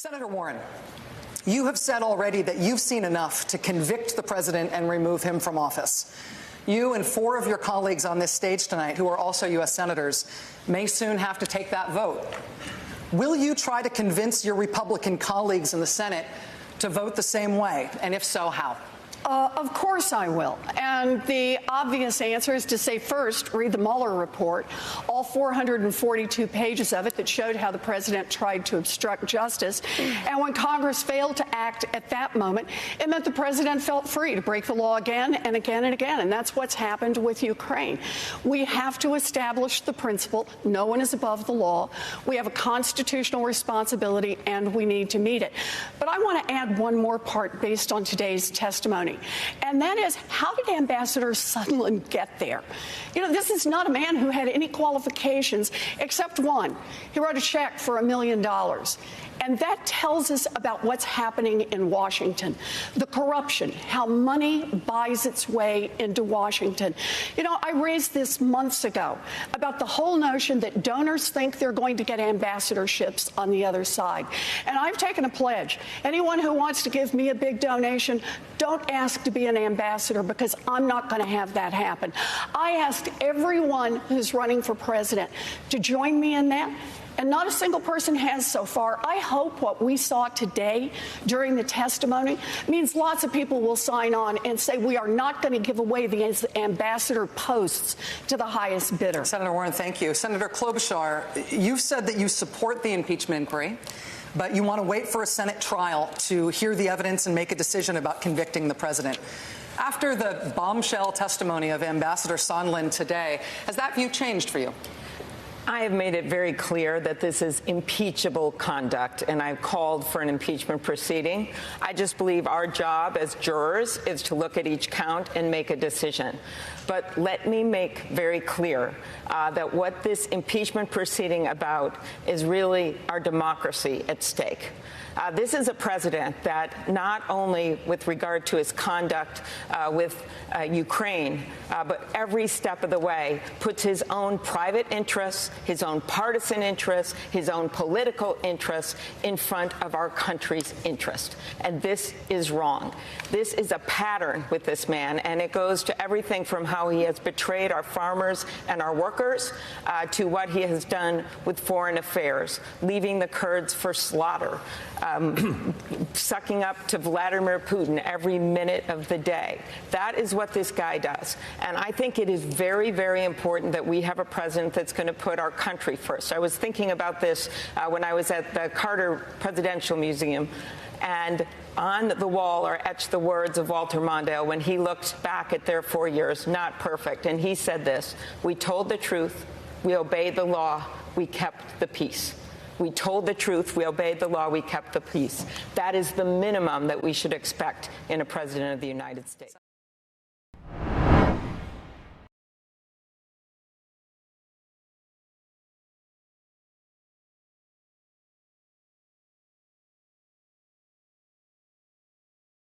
Senator Warren, you have said already that you've seen enough to convict the president and remove him from office. You and 4 of your colleagues on this stage tonight, who are also U.S. senators, may soon have to take that vote. Will you try to convince your Republican colleagues in the Senate to vote the same way? And if so, how? Of course I will. And the obvious answer is to say, first, read the Mueller report, all 442 pages of it that showed how the president tried to obstruct justice. And when Congress failed to act at that moment, it meant the president felt free to break the law again and again and again. And that's what's happened with Ukraine. We have to establish the principle, no one is above the law. We have a constitutional responsibility, and we need to meet it. But I want to add one more part based on today's testimony. And that is, how did Ambassador Sondland get there? You know, this is not a man who had any qualifications except one. He wrote a check for $1 million. And that tells us about what's happening in Washington. The corruption, how money buys its way into Washington. You know, I raised this months ago about the whole notion that donors think they're going to get ambassadorships on the other side. And I've taken a pledge. Anyone who wants to give me a big donation, don't ask to be an ambassador, because I'm not going to have that happen. I asked everyone who's running for president to join me in that. And not a single person has so far. I hope what we saw today during the testimony means lots of people will sign on and say we are not going to give away the ambassador posts to the highest bidder. Senator Warren, thank you. Senator Klobuchar, you've said that you support the impeachment inquiry, but you want to wait for a Senate trial to hear the evidence and make a decision about convicting the president. After the bombshell testimony of Ambassador Sondland today, has that view changed for you? I have made it very clear that this is impeachable conduct, and I've called for an impeachment proceeding. I just believe our job as jurors is to look at each count and make a decision. But let me make very clear that what this impeachment proceeding about is really our democracy at stake. This is a president that not only with regard to his conduct with Ukraine, but every step of the way puts his own private interests, his own partisan interests, his own political interests in front of our country's interest. And this is wrong. This is a pattern with this man, and it goes to everything from how he has betrayed our farmers and our workers to what he has done with foreign affairs, leaving the Kurds for slaughter, sucking up to Vladimir Putin every minute of the day. That is what this guy does. And I think it is very, very important that we have a president that's going to put our country first. I was thinking about this when I was at the Carter Presidential Museum, and on the wall are etched the words of Walter Mondale when he looked back at their 4 years, not perfect. And he said this: "We told the truth, we obeyed the law, we kept the peace." We told the truth, we obeyed the law, we kept the peace. That is the minimum that we should expect in a president of the United States.